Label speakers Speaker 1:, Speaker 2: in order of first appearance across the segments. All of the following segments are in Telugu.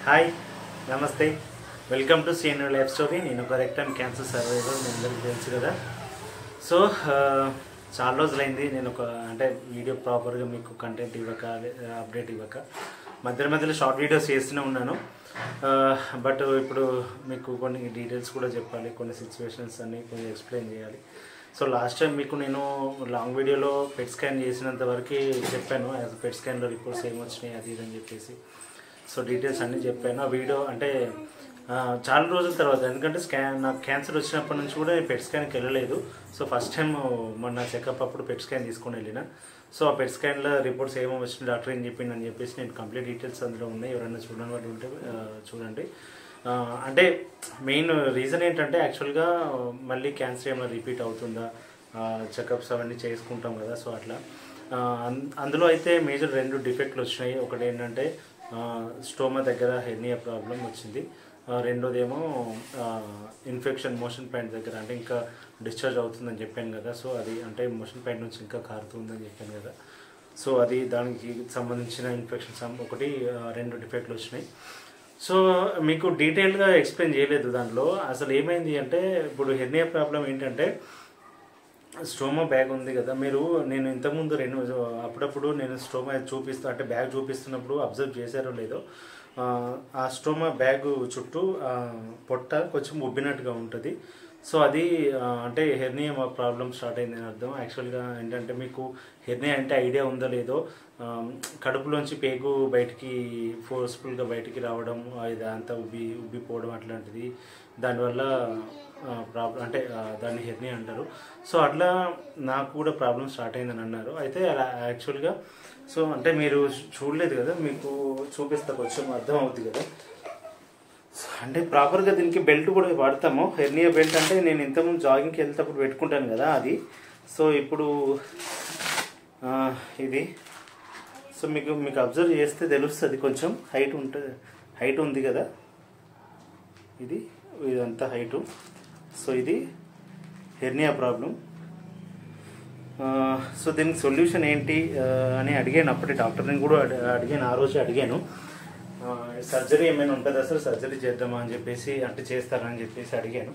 Speaker 1: హాయ్ నమస్తే వెల్కమ్ టు సిఎన్యూ లైఫ్ స్టోరీ. నేను ఒక రెక్టమ్ క్యాన్సర్ సర్వైవర్, మీ అందరికీ తెలుసు కదా. సో చాలా రోజులైంది నేను వీడియో ప్రాపర్గా మీకు కంటెంట్ ఇవ్వక, అప్డేట్ ఇవ్వక, మధ్యలో షార్ట్ వీడియోస్ చేస్తూనే ఉన్నాను. బట్ ఇప్పుడు మీకు కొన్ని డీటెయిల్స్ కూడా చెప్పాలి, కొన్ని సిచ్యువేషన్స్ అన్ని కొంచెం ఎక్స్ప్లెయిన్ చేయాలి. సో లాస్ట్ టైం మీకు నేను లాంగ్ వీడియోలో పెట్ స్కాన్ చేసినంత వరకు చెప్పాను. పెట్ స్కాన్లో రిపోర్ట్స్ ఏమొచ్చినాయి అది ఇది అని చెప్పేసి సో డీటెయిల్స్ అన్నీ చెప్పాను. ఆ వీడియో చాలా రోజుల తర్వాత, ఎందుకంటే నాకు క్యాన్సర్ వచ్చినప్పటి నుంచి కూడా నేను పెట్ స్కాన్కి వెళ్ళలేదు. సో ఫస్ట్ టైం మొన్న చెకప్ అప్పుడు పెట్ స్కాన్ తీసుకొని వెళ్ళిన. సో ఆ పెట్ స్కాన్లో రిపోర్ట్స్ ఏమో వచ్చిన డాక్టర్ ఏం చెప్పింది అని చెప్పేసి నేను కంప్లీట్ డీటెయిల్స్ అందులో ఉన్నాయి. ఎవరైనా చూడని వాళ్ళు ఉంటే చూడండి. మెయిన్ రీజన్ ఏంటంటే యాక్చువల్గా మళ్ళీ క్యాన్సర్ ఏమైనా రిపీట్ అవుతుందా, చెకప్స్ అవన్నీ చేసుకుంటాం కదా. సో అట్లా అందులో అయితే మేజర్ 2 డిఫెక్ట్లు వచ్చినాయి. ఒకటి ఏంటంటే స్టోమా దగ్గర హెర్నియా ప్రాబ్లం వచ్చింది. రెండోదేమో ఇన్ఫెక్షన్ మోషన్ ప్యాంట్ దగ్గర, అంటే ఇంకా డిశ్చార్జ్ అవుతుందని చెప్పాను కదా. సో అది మోషన్ ప్యాంట్ నుంచి ఇంకా కారుతుందని చెప్పాను కదా. సో అది దానికి సంబంధించిన ఇన్ఫెక్షన్స్ ఒకటి 2 డిఫెక్ట్లు వచ్చినాయి. సో మీకు డీటెయిల్గా ఎక్స్ప్లెయిన్ చేయలేదు. దాంట్లో అసలు ఏమైంది అంటే, ఇప్పుడు హెర్నియా ప్రాబ్లం ఏంటంటే స్టోమా బ్యాగ్ ఉంది కదా. నేను ఇంతకుముందు అప్పుడప్పుడు నేను స్టోమా బ్యాగ్ చూపిస్తున్నప్పుడు అబ్జర్వ్ చేశారో లేదో, ఆ స్టోమా బ్యాగ్ చుట్టూ పొట్ట కొంచెం ఉబ్బినట్టుగా ఉంటుంది. సో అది హెర్నియా ప్రాబ్లం స్టార్ట్ అయిందని అర్థం. యాక్చువల్గా ఏంటంటే, మీకు హెర్నియా అంటే ఐడియా ఉందో లేదో, కడుపులోంచి పేగు బయటికి ఫోర్స్ఫుల్గా బయటికి రావడం, ఇదంతా ఉబ్బిపోవడం అట్లాంటిది. దానివల్ల ప్రాబ్లం దాన్ని హెర్నియా అంటారు. సో అట్లా నాకు కూడా ప్రాబ్లం స్టార్ట్ అయిందని అన్నారు. అయితే అలా యాక్చువల్గా మీరు చూడలేదు కదా, మీకు చూపిస్తా, కొంచెం అర్థం అవుతుంది కదా. ప్రాపర్గా దీనికి బెల్ట్ కూడా వాడతాము. హెర్నియా బెల్ట్ నేను ఇంతకుముందు జాగింగ్కి వెళ్తేప్పుడు పెట్టుకుంటాను కదా అది. సో ఇప్పుడు ఇది సో మీకు అబ్జర్వ్ చేస్తే తెలుస్తుంది, కొంచెం హైట్ ఉంది కదా, ఇదంతా హైటు. సో ఇది హెర్నియా ప్రాబ్లం. సో దీనికి సొల్యూషన్ ఏంటి అని అడిగాను. అప్పటి డాక్టర్ని కూడా అడిగాను, ఆ రోజు అడిగాను. సర్జరీ ఏమైనా ఉంటుంది, అసలు సర్జరీ చేద్దామా అని చెప్పేసి, చేస్తారా అని చెప్పేసి అడిగాను.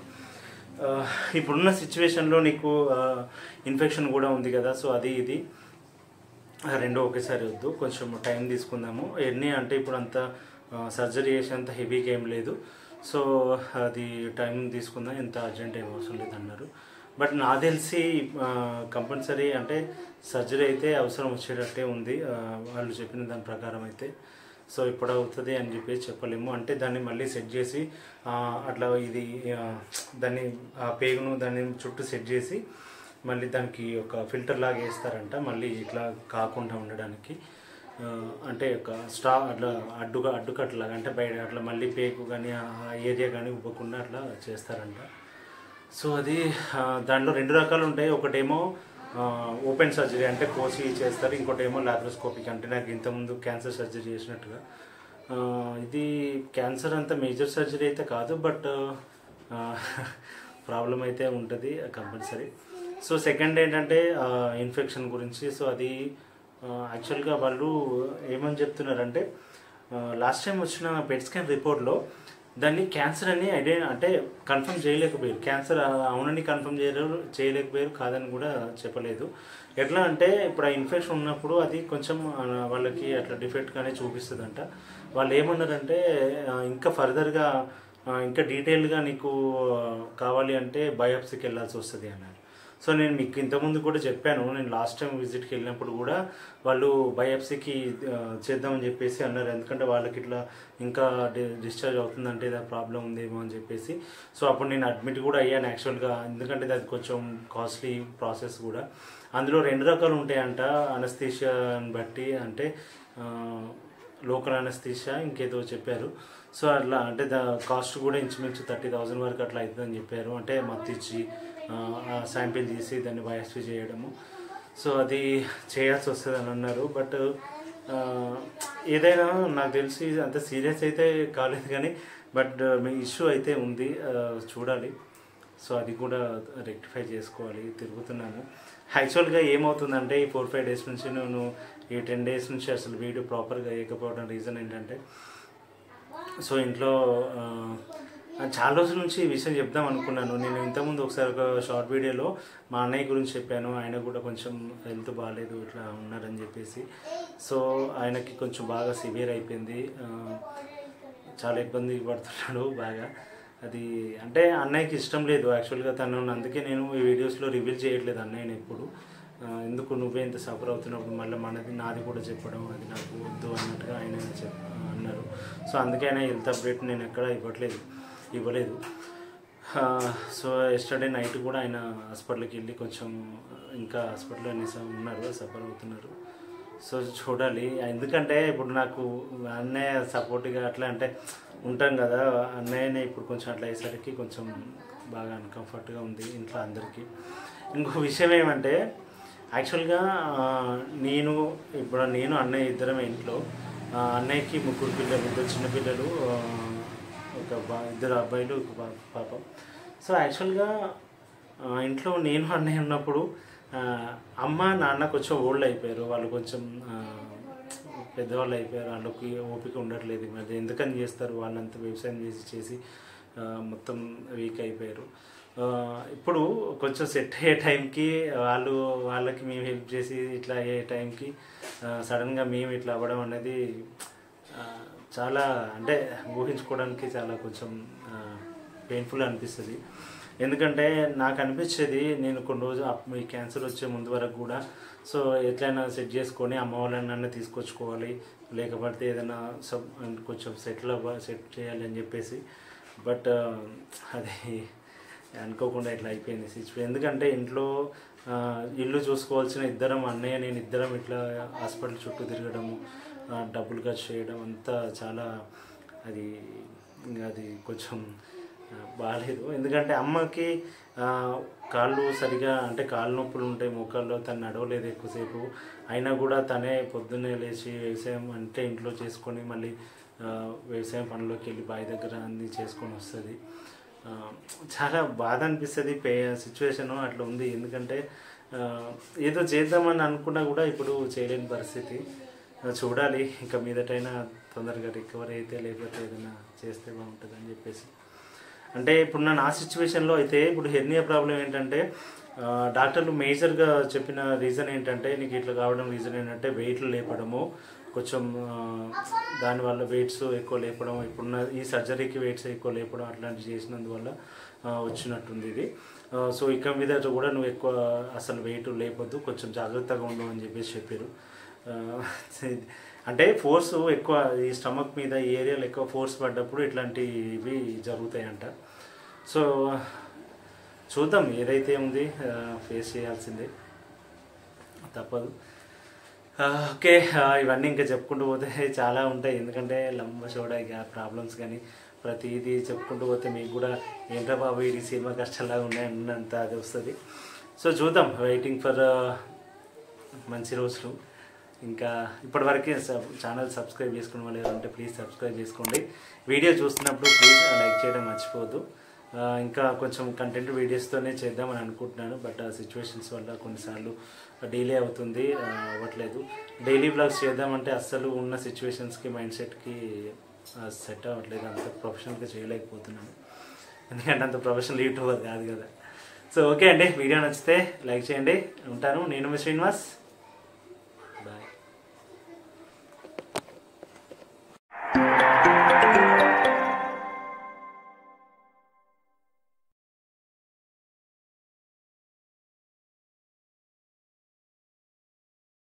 Speaker 1: ఇప్పుడున్న సిచ్యువేషన్లో నీకు ఇన్ఫెక్షన్ కూడా ఉంది కదా. సో అది ఇది 2 ఒకేసారి వద్దు, కొంచెం టైం తీసుకుందాము. ఎన్ని ఇప్పుడు అంత సర్జరీ చేసేంత హెవీగా ఏం లేదు. సో అది టైం తీసుకుందాం, ఎంత అర్జెంట్ ఏం అవసరం లేదన్నారు. బట్ నాకు తెలిసి కంపల్సరీ సర్జరీ అయితే అవసరం వచ్చేటట్టే ఉంది వాళ్ళు చెప్పిన దాని ప్రకారం అయితే. సో ఇప్పుడు అవుతుంది అని చెప్పేసి చెప్పలేము. దాన్ని మళ్ళీ సెట్ చేసి అట్లా దాన్ని పేగును దాన్ని చుట్టూ సెట్ చేసి మళ్ళీ దానికి ఒక ఫిల్టర్ లాగా వేస్తారంట, మళ్ళీ ఇట్లా కాకుండా ఉండడానికి. ఒక స్ట్రా అట్లా అడ్డుకట్లాగా, బయట అట్లా మళ్ళీ పేగు కానీ ఆ ఏరియా కానీ ఉబ్బకుండా అట్లా చేస్తారంట. సో అది దాంట్లో 2 రకాలు ఉంటాయి. ఒకటేమో ఓపెన్ సర్జరీ, కోసి చేస్తారు. ఇంకోటేమో లాప్రోస్కోపిక్, నాకు ఇంతకుముందు క్యాన్సర్ సర్జరీ చేసినట్టుగా. ఇది క్యాన్సర్ అంత మేజర్ సర్జరీ అయితే కాదు, బట్ ప్రాబ్లం అయితే ఉంటుంది కంపల్సరీ. సో సెకండ్ ఏంటంటే ఇన్ఫెక్షన్ గురించి. సో అది యాక్చువల్గా వాళ్ళు ఏమని చెప్తున్నారంటే, లాస్ట్ టైం వచ్చిన పెట్ స్కాన్ రిపోర్ట్లో దాన్ని క్యాన్సర్ అని కన్ఫర్మ్ చేయలేకపోయారు. క్యాన్సర్ అవునని కన్ఫర్మ్ చేయలేకపోయారు, కాదని కూడా చెప్పలేదు. ఎట్లా ఇప్పుడు ఆ ఇన్ఫెక్షన్ ఉన్నప్పుడు అది కొంచెం వాళ్ళకి అట్లా డిఫెక్ట్గానే చూపిస్తుందంట. వాళ్ళు ఏమన్నారంటే, ఇంకా ఫర్దర్గా ఇంకా డీటెయిల్గా నీకు కావాలి అంటే బయాప్సీకి వెళ్ళాల్సి వస్తుంది అన్నారు. సో నేను మీకు ఇంతకుముందు కూడా చెప్పాను, నేను లాస్ట్ టైం విజిట్కి వెళ్ళినప్పుడు కూడా వాళ్ళు బయాప్సీకి చేద్దామని చెప్పేసి అన్నారు. ఎందుకంటే వాళ్ళకి ఇట్లా ఇంకా డిశ్చార్జ్ అవుతుందంటే ఏదో ప్రాబ్లం ఉందేమో అని చెప్పేసి. సో అప్పుడు నేను అడ్మిట్ కూడా అయ్యాను యాక్చువల్గా, ఎందుకంటే అది కొంచెం కాస్ట్లీ ప్రాసెస్ కూడా. అందులో 2 రకాలు ఉంటాయంట అనస్థీషియాని బట్టి, లోకల్ అనస్థీషియా ఇంకేదో చెప్పారు. సో అట్లా కాస్ట్ కూడా ఇంచుమించు 30,000 వరకు అట్లా అవుతుందని చెప్పారు. మత్తిచ్చి శాంపిల్ తీసి దాన్ని బయాప్సీ చేయడము. సో అది చేయాల్సి వస్తుంది అని అన్నారు. బట్ ఏదైనా నాకు తెలిసి అంత సీరియస్ అయితే కాలేదు కానీ, బట్ మీ ఇష్యూ అయితే ఉంది, చూడాలి. సో అది కూడా రెక్టిఫై చేసుకోవాలి. తిరుగుతున్నాను. యాక్చువల్గా ఏమవుతుందంటే, ఈ 4-5 డేస్ నుంచి ఈ 10 డేస్ నుంచి అసలు వీడియో ప్రాపర్గా వేయకపోవడం రీజన్ ఏంటంటే, సో ఇంట్లో చాలా రోజుల నుంచి ఈ విషయం చెప్దాం అనుకున్నాను. నేను ఇంతకుముందు ఒకసారి ఒక షార్ట్ వీడియోలో మా అన్నయ్య గురించి చెప్పాను. ఆయన కూడా కొంచెం హెల్త్ బాగాలేదు, ఇట్లా ఉన్నారని చెప్పేసి. సో ఆయనకి కొంచెం బాగా సివియర్ అయిపోయింది, చాలా ఇబ్బంది పడుతున్నాడు బాగా. అది అంటే అన్నయ్యకి ఇష్టం లేదు యాక్చువల్గా తను, అందుకే నేను ఈ వీడియోస్లో రివీల్ చేయట్లేదు అన్నయ్యని ఎప్పుడు. ఎందుకు నువ్వే ఇంత సఫర్ అవుతున్నప్పుడు మళ్ళీ నాది కూడా చెప్పడం అది నాకు వద్దు అన్నట్టుగా ఆయన అన్నారు. సో అందుకే ఆయన హెల్త్ అప్డేట్ నేను ఎక్కడ ఇవ్వలేదు. సో ఎస్టర్డే నైట్ కూడా ఆయన హాస్పిటల్కి వెళ్ళి కొంచెం ఇంకా హాస్పిటల్లో ఉన్నారు, సఫర్ అవుతున్నారు. సో చూడాలి, ఎందుకంటే ఇప్పుడు నాకు అన్నయ్య సపోర్ట్గా అట్లా అంటే ఉంటాం కదా, అన్నయ్యనే ఇప్పుడు కొంచెం అట్లా అయ్యేసరికి కొంచెం బాగా అన్కంఫర్ట్గా ఉంది ఇంట్లో అందరికీ. ఇంకో విషయం ఏమంటే యాక్చువల్గా నేను అన్నయ్య ఇద్దరమే ఇంట్లో. అన్నయ్యకి 3 పిల్లలు, 2 చిన్నపిల్లలు, ఇద్దరు అబ్బాయిలు, ఒక పాప. సో యాక్చువల్గా ఇంట్లో నేను అన్నయ్య ఉన్నప్పుడు అమ్మ నాన్న కొంచెం ఓల్డ్ అయిపోయారు, వాళ్ళు కొంచెం పెద్దవాళ్ళు అయిపోయారు, వాళ్ళకి ఓపిక ఉండట్లేదు. మరి ఎందుకని చేస్తారు, వాళ్ళంతా వ్యవసాయం చేసి మొత్తం వీక్ అయిపోయారు. ఇప్పుడు కొంచెం సెట్ అయ్యే టైంకి వాళ్ళకి మేము హెల్ప్ చేసి ఇట్లా అయ్యే టైంకి సడన్గా మేము ఇట్లా అవ్వడం అనేది చాలా అంటే ఊహించుకోవడానికి చాలా కొంచెం పెయిన్ఫుల్ అనిపిస్తుంది. ఎందుకంటే నాకు అనిపించేది, నేను కొన్ని రోజులు ఈ క్యాన్సర్ వచ్చే ముందు వరకు కూడా సో ఎట్లయినా సెట్ చేసుకొని అమ్మ వాళ్ళని తీసుకొచ్చుకోవాలి, లేకపోతే ఏదైనా కొంచెం సెట్ చేయాలి అని చెప్పేసి. బట్ అది అనుకోకుండా ఇట్లా అయిపోయింది సిచ్యువేషన్. ఎందుకంటే ఇంట్లో ఇల్లు చూసుకోవాల్సిన ఇద్దరం, అన్నయ్య నేను ఇద్దరం ఇట్లా హాస్పిటల్ చుట్టూ తిరగడము, డబ్బులు ఖర్చు చేయడం అంతా చాలా అది కొంచెం బాగాలేదు. ఎందుకంటే అమ్మకి కాళ్ళు సరిగా అంటే కాళ్ళు నొప్పులు ఉంటాయి మోకాల్లో, తను నడవలేదు ఎక్కువసేపు. అయినా కూడా తనే పొద్దున్నే లేచి వ్యవసాయం అంటే ఇంట్లో చేసుకొని మళ్ళీ వ్యవసాయం పనిలోకి వెళ్ళి బావి దగ్గర అన్నీ చేసుకొని వస్తుంది. చాలా బాధ అనిపిస్తుంది. సిచ్యువేషను అట్లా ఉంది. ఎందుకంటే ఏదో చేద్దామని అనుకున్నా కూడా ఇప్పుడు చేయలేని పరిస్థితి. చూడాలి, ఇంకా మీదటైనా తొందరగా రికవర్ అయితే, లేకపోతే ఏదైనా చేస్తే బాగుంటుంది అని చెప్పేసి. అంటే ఇప్పుడు నా సిచ్యువేషన్లో అయితే ఇప్పుడు హెర్నియా ప్రాబ్లం ఏంటంటే డాక్టర్లు మేజర్గా చెప్పిన రీజన్ ఏంటంటే, నీకు ఇట్లా కావడం రీజన్ ఏంటంటే వెయిట్లు లేపడము, కొంచెం దానివల్ల వెయిట్స్ ఎక్కువ లేపడం, ఇప్పుడున్న ఈ సర్జరీకి వెయిట్స్ ఎక్కువ లేపడం అట్లాంటివి చేసినందువల్ల వచ్చినట్టుంది ఇది. సో ఇక మీద కూడా నువ్వు ఎక్కువ అసలు వెయిట్ లేపొద్దు, కొంచెం జాగ్రత్తగా ఉండు అని చెప్పేసి చెప్పారు. అంటే ఫోర్స్ ఎక్కువ ఈ స్టమక్ మీద ఈ ఏరియాలో ఎక్కువ ఫోర్స్ పడ్డప్పుడు ఇట్లాంటివి జరుగుతాయంట. సో చూద్దాం, ఏదైతే ఉంది ఫేస్ చేయాల్సిందే, తప్పదు. ఓకే, ఇవన్నీ ఇంకా చెప్పుకుంటూ పోతే చాలా ఉంటాయి. ఎందుకంటే లంబచోడ ప్రాబ్లమ్స్ కానీ ప్రతిదీ చెప్పుకుంటూ పోతే మీకు కూడా ఏంట్రా బాబు ఈ సినిమా కష్టాలాగా ఉన్నాయన్నంత అది వస్తుంది. సో చూద్దాం, వెయిటింగ్ ఫర్ మంచి రోజులు. ఇంకా ఇప్పటివరకే ఛానల్ సబ్స్క్రైబ్ చేసుకునే వాళ్ళు ఎవరంటే ప్లీజ్ సబ్స్క్రైబ్ చేసుకోండి. వీడియో చూస్తున్నప్పుడు ప్లీజ్ లైక్ చేయడం మర్చిపోవద్దు. ఇంకా కొంచెం కంటెంట్ వీడియోస్తోనే చేద్దామని అనుకుంటున్నాను, బట్ ఆ సిచ్యువేషన్స్ వల్ల కొన్నిసార్లు డిలే అవుతుంది, అవ్వట్లేదు. డైలీ బ్లాగ్స్ చేద్దామంటే అస్సలు ఉన్న సిచ్యువేషన్స్కి మైండ్ సెట్కి సెట్ అవ్వట్లేదు, అంత ప్రొఫెషనల్గా చేయలేకపోతున్నాను. ఎందుకంటే అంత ప్రొఫెషనల్ యూట్యూబర్ కాదు కదా. సో ఓకే అండి, వీడియో నచ్చితే లైక్ చేయండి. ఉంటాను, నేను మీ శ్రీనివాస్.